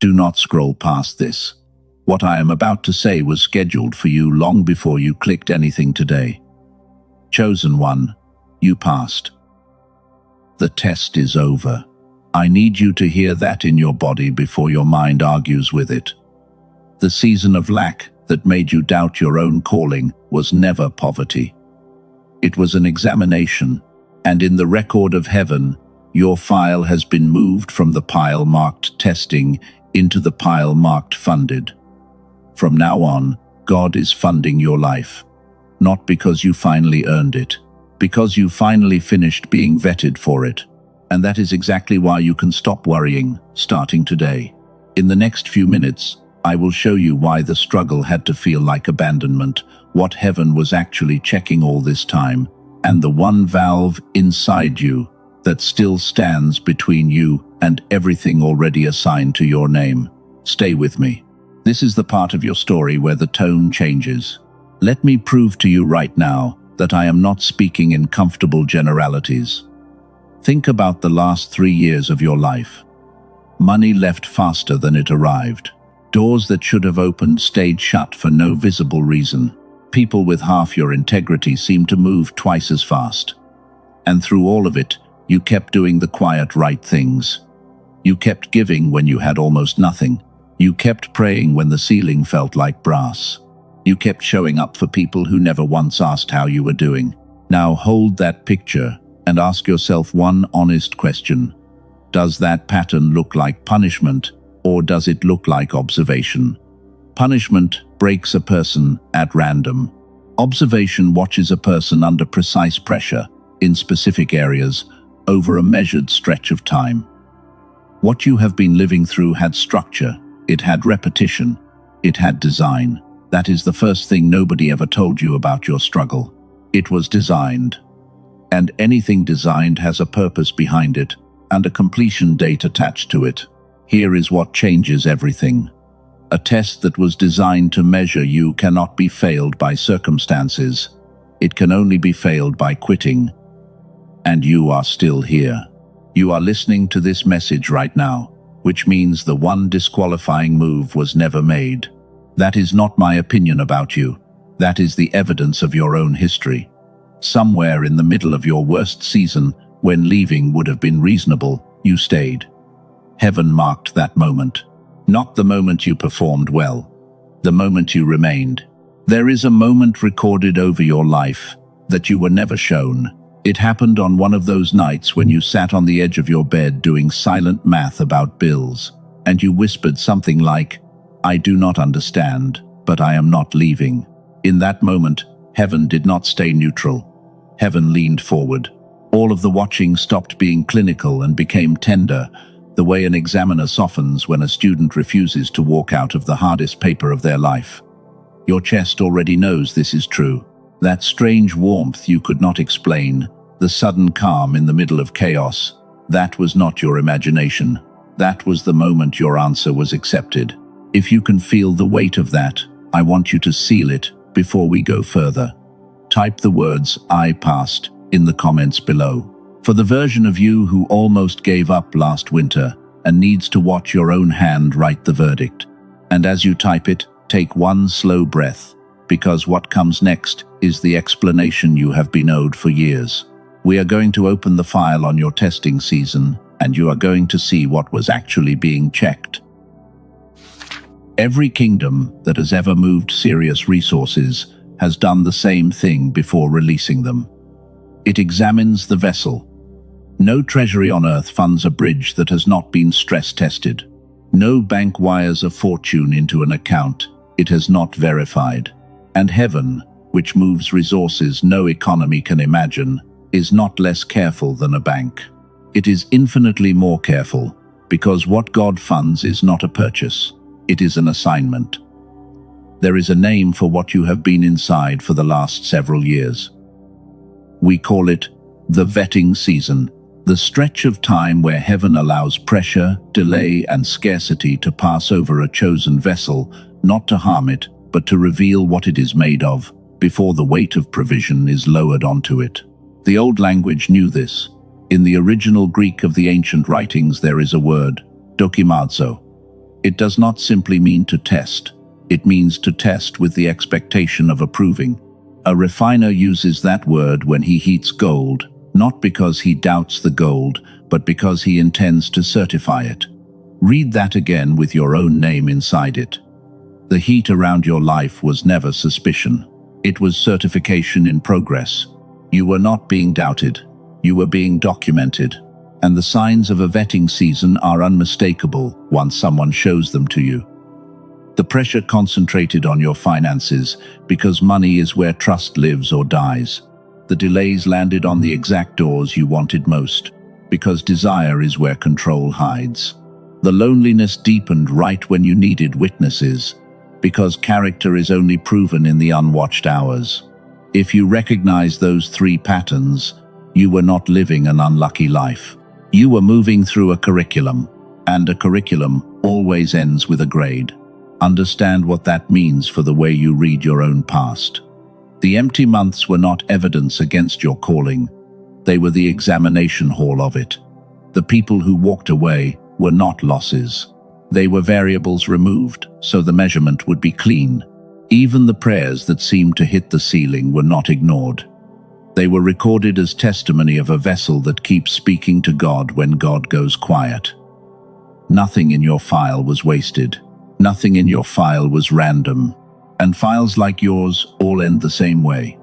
Do not scroll past this. What I am about to say was scheduled for you long before you clicked anything today. Chosen one, you passed. The test is over. I need you to hear that in your body before your mind argues with it. The season of lack that made you doubt your own calling was never poverty. It was an examination, and in the record of heaven, your file has been moved from the pile marked testing into the pile marked funded. From now on, God is funding your life. Not because you finally earned it, because you finally finished being vetted for it. And that is exactly why you can stop worrying, starting today. In the next few minutes, I will show you why the struggle had to feel like abandonment, what heaven was actually checking all this time, and the one valve inside you that still stands between you and everything already assigned to your name. Stay with me. This is the part of your story where the tone changes. Let me prove to you right now that I am not speaking in comfortable generalities. Think about the last 3 years of your life. Money left faster than it arrived. Doors that should have opened stayed shut for no visible reason. People with half your integrity seemed to move twice as fast. And through all of it, you kept doing the quiet right things. You kept giving when you had almost nothing. You kept praying when the ceiling felt like brass. You kept showing up for people who never once asked how you were doing. Now hold that picture and ask yourself one honest question. Does that pattern look like punishment, or does it look like observation? Punishment breaks a person at random. Observation watches a person under precise pressure, in specific areas, over a measured stretch of time. What you have been living through had structure, it had repetition, it had design. That is the first thing nobody ever told you about your struggle. It was designed. And anything designed has a purpose behind it, and a completion date attached to it. Here is what changes everything. A test that was designed to measure you cannot be failed by circumstances. It can only be failed by quitting. And you are still here. You are listening to this message right now, which means the one disqualifying move was never made. That is not my opinion about you. That is the evidence of your own history. Somewhere in the middle of your worst season, when leaving would have been reasonable, you stayed. Heaven marked that moment. Not the moment you performed well, the moment you remained. There is a moment recorded over your life that you were never shown. It happened on one of those nights when you sat on the edge of your bed doing silent math about bills, and you whispered something like, "I do not understand, but I am not leaving." In that moment, heaven did not stay neutral. Heaven leaned forward. All of the watching stopped being clinical and became tender, the way an examiner softens when a student refuses to walk out of the hardest paper of their life. Your chest already knows this is true. That strange warmth you could not explain, the sudden calm in the middle of chaos, that was not your imagination. That was the moment your answer was accepted. If you can feel the weight of that, I want you to seal it before we go further. Type the words "I passed" in the comments below. For the version of you who almost gave up last winter and needs to watch your own hand write the verdict. And as you type it, take one slow breath, because what comes next is the explanation you have been owed for years. We are going to open the file on your testing season, and you are going to see what was actually being checked. Every kingdom that has ever moved serious resources has done the same thing before releasing them. It examines the vessel. No treasury on earth funds a bridge that has not been stress tested. No bank wires a fortune into an account it has not verified. And heaven, which moves resources no economy can imagine, is not less careful than a bank. It is infinitely more careful, because what God funds is not a purchase, it is an assignment. There is a name for what you have been inside for the last several years. We call it the vetting season, the stretch of time where heaven allows pressure, delay, and scarcity to pass over a chosen vessel, not to harm it, but to reveal what it is made of, before the weight of provision is lowered onto it. The old language knew this. In the original Greek of the ancient writings there is a word, dokimazo. It does not simply mean to test. It means to test with the expectation of approving. A refiner uses that word when he heats gold, not because he doubts the gold, but because he intends to certify it. Read that again with your own name inside it. The heat around your life was never suspicion. It was certification in progress. You were not being doubted. You were being documented. And the signs of a vetting season are unmistakable once someone shows them to you. The pressure concentrated on your finances because money is where trust lives or dies. The delays landed on the exact doors you wanted most because desire is where control hides. The loneliness deepened right when you needed witnesses because character is only proven in the unwatched hours. If you recognize those three patterns, you were not living an unlucky life. You were moving through a curriculum, and a curriculum always ends with a grade. Understand what that means for the way you read your own past. The empty months were not evidence against your calling. They were the examination hall of it. The people who walked away were not losses. They were variables removed, so the measurement would be clean. Even the prayers that seemed to hit the ceiling were not ignored. They were recorded as testimony of a vessel that keeps speaking to God when God goes quiet. Nothing in your file was wasted. Nothing in your file was random. And files like yours all end the same way.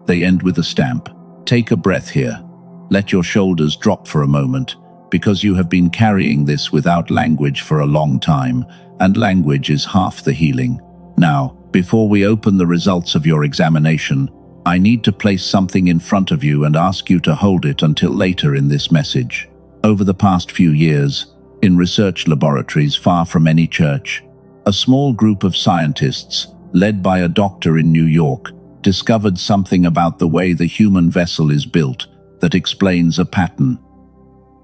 They end with a stamp. Take a breath here. Let your shoulders drop for a moment, because you have been carrying this without language for a long time, and language is half the healing. Now, before we open the results of your examination, I need to place something in front of you and ask you to hold it until later in this message. Over the past few years, in research laboratories far from any church, a small group of scientists, led by a doctor in New York, discovered something about the way the human vessel is built that explains a pattern.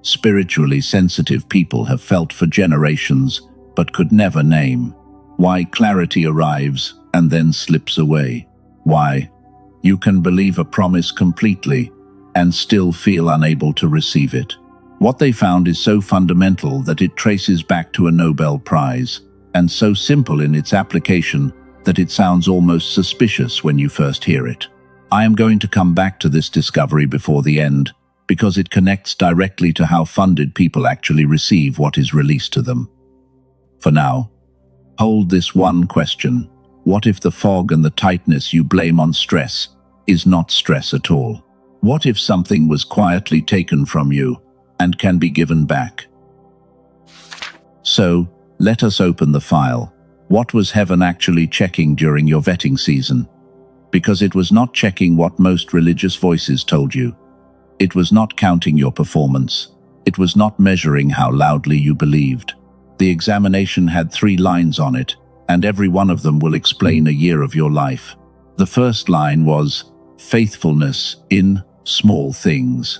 Spiritually sensitive people have felt for generations, but could never name why clarity arrives and then slips away. Why you can believe a promise completely and still feel unable to receive it. What they found is so fundamental that it traces back to a Nobel Prize, and so simple in its application that it sounds almost suspicious when you first hear it. I am going to come back to this discovery before the end, because it connects directly to how funded people actually receive what is released to them. For now, hold this one question. What if the fog and the tightness you blame on stress is not stress at all? What if something was quietly taken from you and can be given back? So, let us open the file. What was heaven actually checking during your vetting season? Because it was not checking what most religious voices told you. It was not counting your performance. It was not measuring how loudly you believed. The examination had 3 lines on it, and every one of them will explain a year of your life. The first line was faithfulness in small things.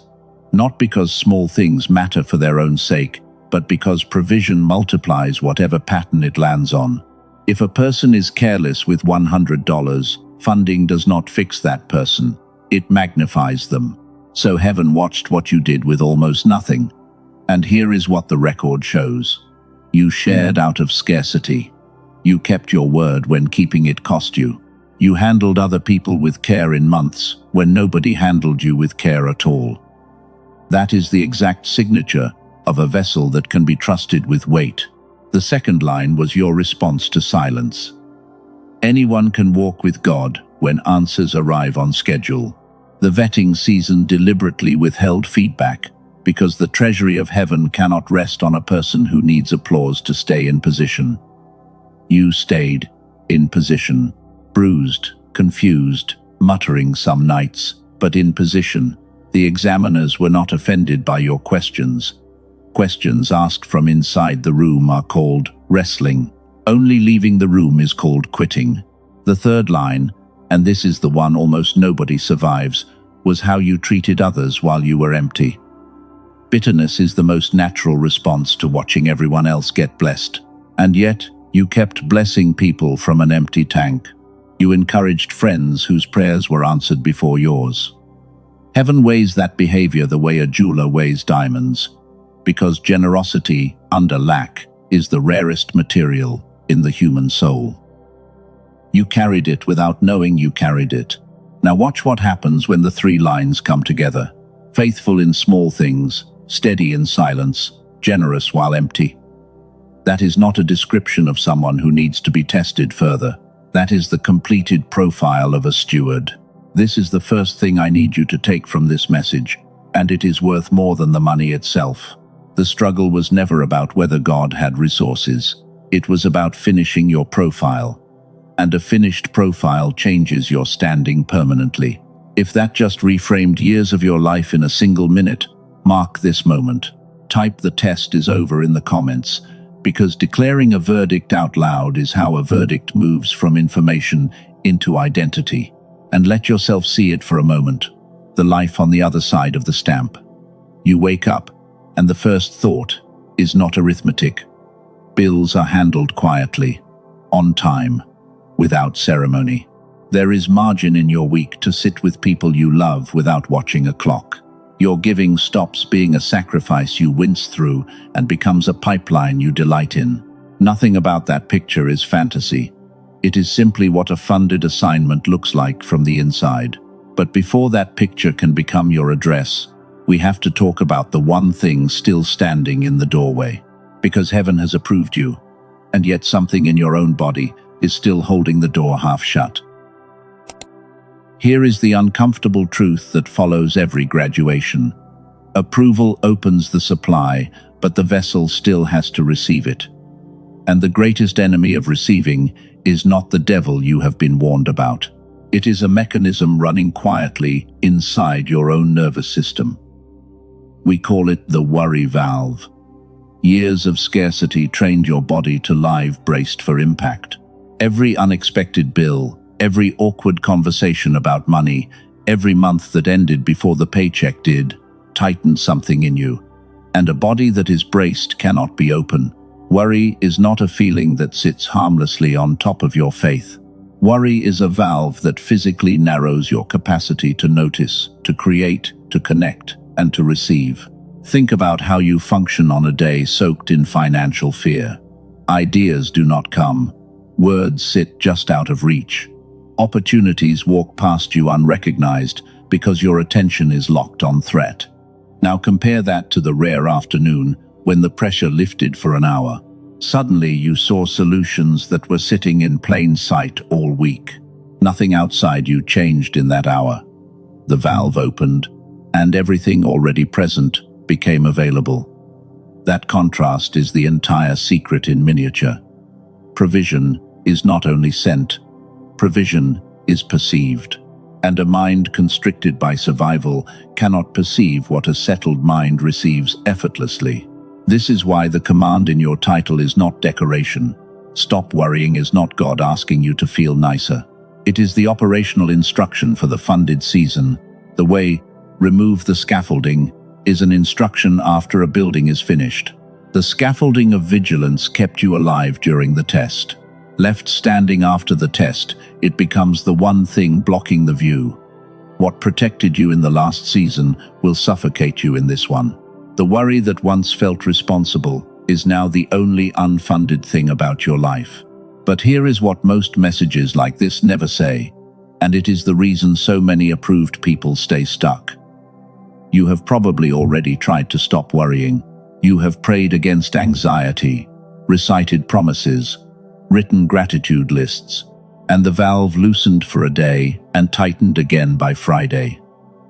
Not because small things matter for their own sake, but because provision multiplies whatever pattern it lands on. If a person is careless with $100, funding does not fix that person. It magnifies them. So heaven watched what you did with almost nothing. And here is what the record shows. You shared out of scarcity. You kept your word when keeping it cost you. You handled other people with care in months when nobody handled you with care at all. That is the exact signature of a vessel that can be trusted with weight. The second line was your response to silence. Anyone can walk with God when answers arrive on schedule. The vetting season deliberately withheld feedback because the treasury of heaven cannot rest on a person who needs applause to stay in position. You stayed in position, bruised, confused, muttering some nights, but in position. The examiners were not offended by your questions. Questions asked from inside the room are called wrestling. Only leaving the room is called quitting. The third line, and this is the one almost nobody survives, was how you treated others while you were empty. Bitterness is the most natural response to watching everyone else get blessed. And yet, you kept blessing people from an empty tank. You encouraged friends whose prayers were answered before yours. Heaven weighs that behavior the way a jeweler weighs diamonds, because generosity under lack is the rarest material in the human soul. You carried it without knowing you carried it. Now watch what happens when the three lines come together. Faithful in small things, steady in silence, generous while empty. That is not a description of someone who needs to be tested further. That is the completed profile of a steward. This is the first thing I need you to take from this message, and it is worth more than the money itself. The struggle was never about whether God had resources. It was about finishing your profile. And a finished profile changes your standing permanently. If that just reframed years of your life in a single minute, mark this moment. Type "the test is over" in the comments, because declaring a verdict out loud is how a verdict moves from information into identity. And let yourself see it for a moment. The life on the other side of the stamp. You wake up, and the first thought is not arithmetic. Bills are handled quietly, on time, without ceremony. There is margin in your week to sit with people you love without watching a clock. Your giving stops being a sacrifice you wince through and becomes a pipeline you delight in. Nothing about that picture is fantasy. It is simply what a funded assignment looks like from the inside. But before that picture can become your address, we have to talk about the one thing still standing in the doorway. Because heaven has approved you, and yet something in your own body is still holding the door half shut. Here is the uncomfortable truth that follows every graduation. Approval opens the supply, but the vessel still has to receive it. And the greatest enemy of receiving is not the devil you have been warned about. It is a mechanism running quietly inside your own nervous system. We call it the worry valve. Years of scarcity trained your body to live braced for impact. Every unexpected bill, every awkward conversation about money, every month that ended before the paycheck did, tightened something in you. And a body that is braced cannot be open. Worry is not a feeling that sits harmlessly on top of your faith. Worry is a valve that physically narrows your capacity to notice, to create, to connect, and to receive. Think about how you function on a day soaked in financial fear. Ideas do not come. Words sit just out of reach. Opportunities walk past you unrecognized because your attention is locked on threat. Now compare that to the rare afternoon when the pressure lifted for an hour. Suddenly you saw solutions that were sitting in plain sight all week. Nothing outside you changed in that hour. The valve opened, and everything already present became available. That contrast is the entire secret in miniature. Provision is not only sent, provision is perceived. And a mind constricted by survival cannot perceive what a settled mind receives effortlessly. This is why the command in your title is not decoration. Stop worrying is not God asking you to feel nicer. It is the operational instruction for the funded season. The way, remove the scaffolding, is an instruction after a building is finished. The scaffolding of vigilance kept you alive during the test. Left standing after the test, it becomes the one thing blocking the view. What protected you in the last season will suffocate you in this one. The worry that once felt responsible is now the only unfunded thing about your life. But here is what most messages like this never say, and it is the reason so many approved people stay stuck. You have probably already tried to stop worrying. You have prayed against anxiety, recited promises, written gratitude lists, and the valve loosened for a day and tightened again by Friday.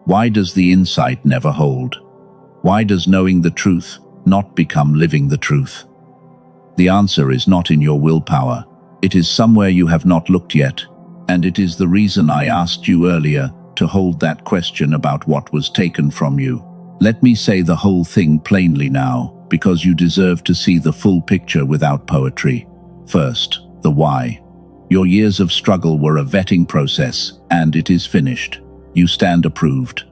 Why does the insight never hold? Why does knowing the truth not become living the truth? The answer is not in your willpower. It is somewhere you have not looked yet, and it is the reason I asked you earlier to hold that question about what was taken from you. Let me say the whole thing plainly now, because you deserve to see the full picture without poetry. First, the why. Your years of struggle were a vetting process, and it is finished. You stand approved,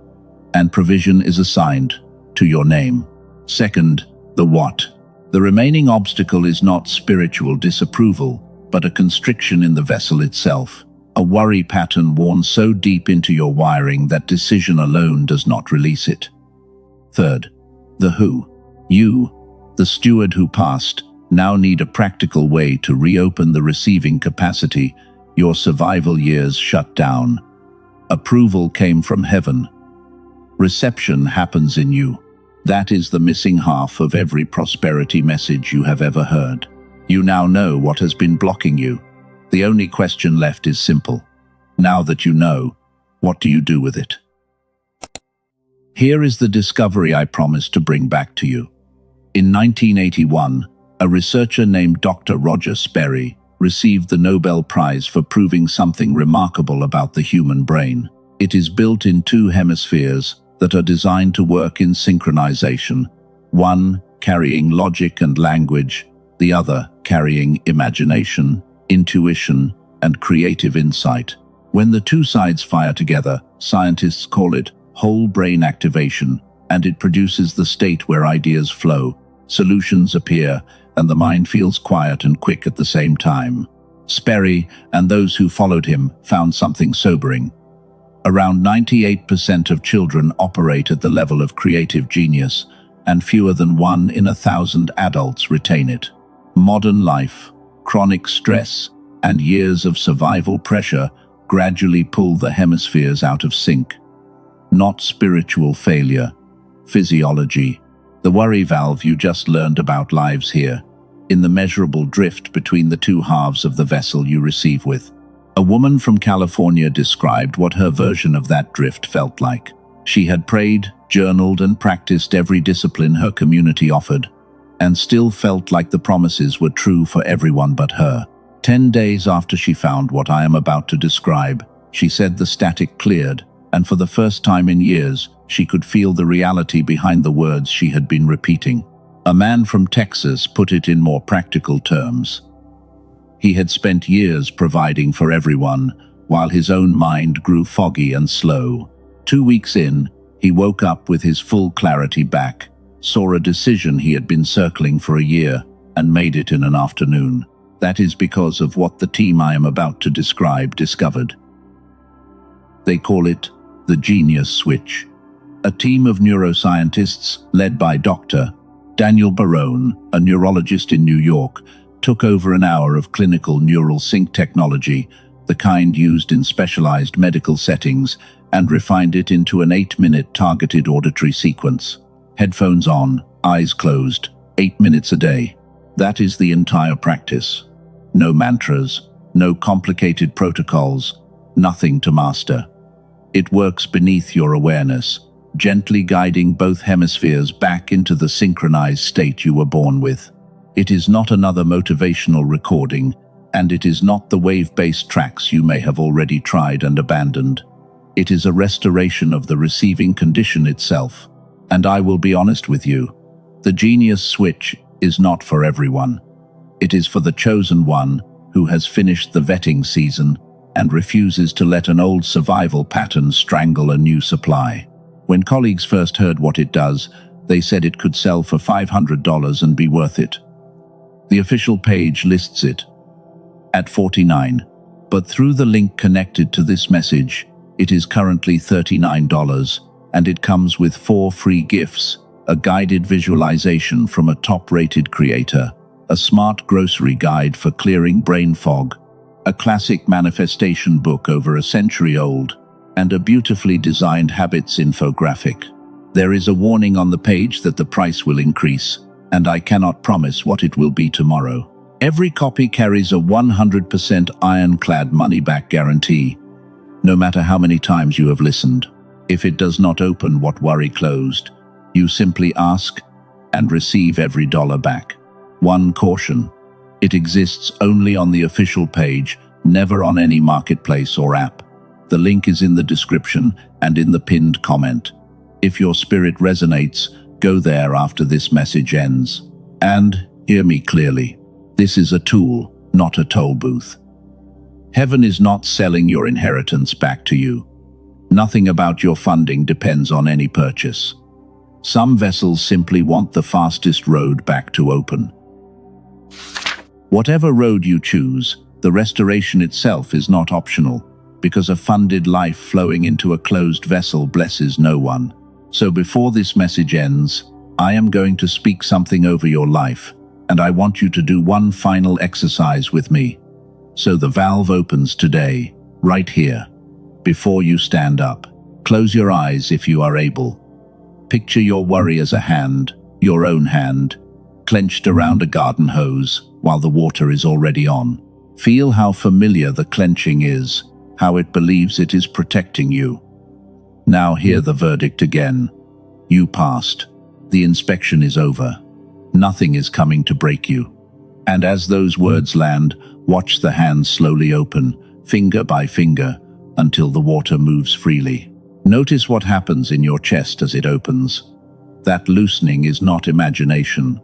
and provision is assigned to your name. Second, the what. The remaining obstacle is not spiritual disapproval, but a constriction in the vessel itself, a worry pattern worn so deep into your wiring that decision alone does not release it. Third, the who. You, the steward who passed, now need a practical way to reopen the receiving capacity your survival years shut down. Approval came from heaven. Reception happens in you. That is the missing half of every prosperity message you have ever heard. You now know what has been blocking you. The only question left is simple. Now that you know, what do you do with it? Here is the discovery I promised to bring back to you. In 1981, a researcher named Dr. Roger Sperry received the Nobel Prize for proving something remarkable about the human brain. It is built in two hemispheres that are designed to work in synchronization, one carrying logic and language, the other carrying imagination, intuition, and creative insight. When the two sides fire together, scientists call it whole brain activation, and it produces the state where ideas flow, solutions appear, and the mind feels quiet and quick at the same time. Sperry and those who followed him found something sobering. Around 98% of children operate at the level of creative genius, and fewer than 1 in 1,000 adults retain it. Modern life, chronic stress, and years of survival pressure gradually pull the hemispheres out of sync. Not spiritual failure, physiology. The worry valve you just learned about lives here, in the measurable drift between the two halves of the vessel you receive with. A woman from California described what her version of that drift felt like. She had prayed, journaled, and practiced every discipline her community offered, and still felt like the promises were true for everyone but her. 10 days after she found what I am about to describe, she said the static cleared, and for the first time in years, she could feel the reality behind the words she had been repeating. A man from Texas put it in more practical terms. He had spent years providing for everyone, while his own mind grew foggy and slow. 2 weeks in, he woke up with his full clarity back, saw a decision he had been circling for a year, and made it in an afternoon. That is because of what the team I am about to describe discovered. They call it the genius switch. A team of neuroscientists, led by Dr. Daniel Barone, a neurologist in New York, took over an hour of clinical neural sync technology, the kind used in specialized medical settings, and refined it into an 8-minute targeted auditory sequence. Headphones on, eyes closed, 8 minutes a day. That is the entire practice. No mantras, no complicated protocols, nothing to master. It works beneath your awareness, gently guiding both hemispheres back into the synchronized state you were born with. It is not another motivational recording, and it is not the wave-based tracks you may have already tried and abandoned. It is a restoration of the receiving condition itself. And I will be honest with you, the genius switch is not for everyone. It is for the chosen one who has finished the vetting season and refuses to let an old survival pattern strangle a new supply. When colleagues first heard what it does, they said it could sell for $500 and be worth it. The official page lists it at $49, but through the link connected to this message, it is currently $39, and it comes with 4 free gifts: a guided visualization from a top-rated creator, a smart grocery guide for clearing brain fog, a classic manifestation book over a century old, and a beautifully designed habits infographic. There is a warning on the page that the price will increase, and I cannot promise what it will be tomorrow. Every copy carries a 100% ironclad money-back guarantee, no matter how many times you have listened. If it does not open what worry closed, you simply ask and receive every dollar back. One caution: it exists only on the official page, never on any marketplace or app. The link is in the description and in the pinned comment. If your spirit resonates, go there after this message ends. And hear me clearly. This is a tool, not a toll booth. Heaven is not selling your inheritance back to you. Nothing about your funding depends on any purchase. Some vessels simply want the fastest road back to open. Whatever road you choose, the restoration itself is not optional, because a funded life flowing into a closed vessel blesses no one. So before this message ends, I am going to speak something over your life, and I want you to do one final exercise with me. So the valve opens today, right here, before you stand up. Close your eyes if you are able. Picture your worry as a hand, your own hand, clenched around a garden hose while the water is already on. Feel how familiar the clenching is, how it believes it is protecting you. Now hear the verdict again. You passed. The inspection is over. Nothing is coming to break you. And as those words land, watch the hand slowly open, finger by finger, until the water moves freely. Notice what happens in your chest as it opens. That loosening is not imagination.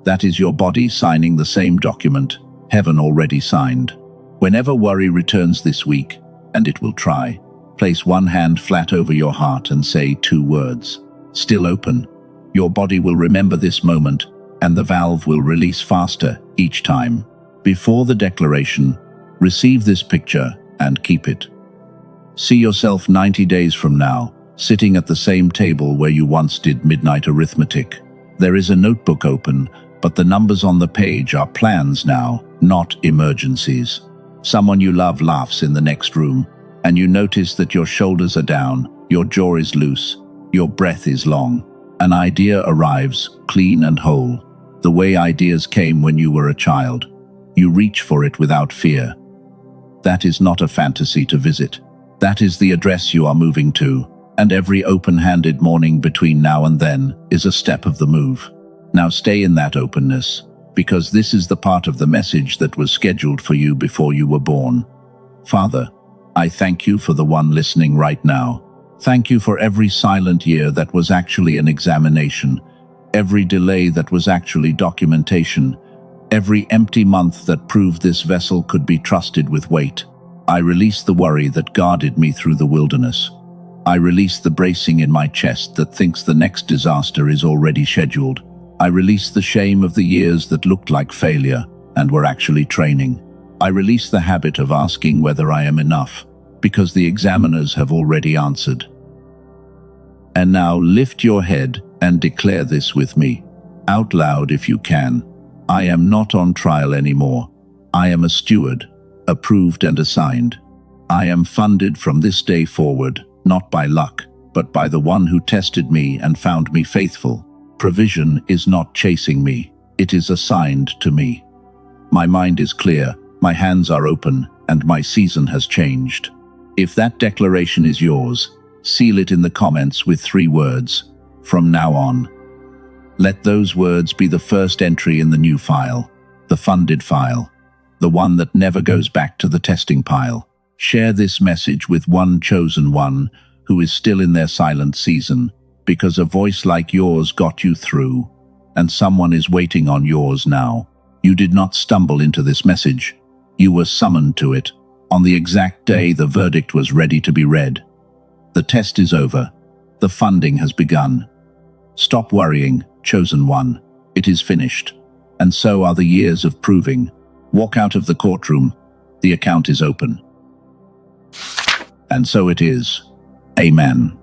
That is your body signing the same document heaven already signed. Whenever worry returns this week, and it will try, place one hand flat over your heart and say 2 words. Still open. Your body will remember this moment, and the valve will release faster each time. Before the declaration, receive this picture and keep it. See yourself 90 days from now, sitting at the same table where you once did midnight arithmetic. There is a notebook open, but the numbers on the page are plans now, not emergencies. Someone you love laughs in the next room, and you notice that your shoulders are down, your jaw is loose, your breath is long. An idea arrives, clean and whole, the way ideas came when you were a child. You reach for it without fear. That is not a fantasy to visit. That is the address you are moving to, and every open-handed morning between now and then is a step of the move. Now stay in that openness, because this is the part of the message that was scheduled for you before you were born. Father, I thank you for the one listening right now. Thank you for every silent year that was actually an examination, every delay that was actually documentation, every empty month that proved this vessel could be trusted with weight. I release the worry that guarded me through the wilderness. I release the bracing in my chest that thinks the next disaster is already scheduled. I release the shame of the years that looked like failure and were actually training. I release the habit of asking whether I am enough, because the examiners have already answered. And now lift your head and declare this with me, out loud if you can. I am not on trial anymore. I am a steward, approved and assigned. I am funded from this day forward, not by luck, but by the one who tested me and found me faithful. Provision is not chasing me, it is assigned to me. My mind is clear, my hands are open, and my season has changed. If that declaration is yours, seal it in the comments with 3 words, from now on. Let those words be the first entry in the new file, the funded file, the one that never goes back to the testing pile. Share this message with one chosen one who is still in their silent season, because a voice like yours got you through, and someone is waiting on yours now. You did not stumble into this message. You were summoned to it, on the exact day the verdict was ready to be read. The test is over. The funding has begun. Stop worrying, chosen one. It is finished. And so are the years of proving. Walk out of the courtroom. The account is open. And so it is. Amen.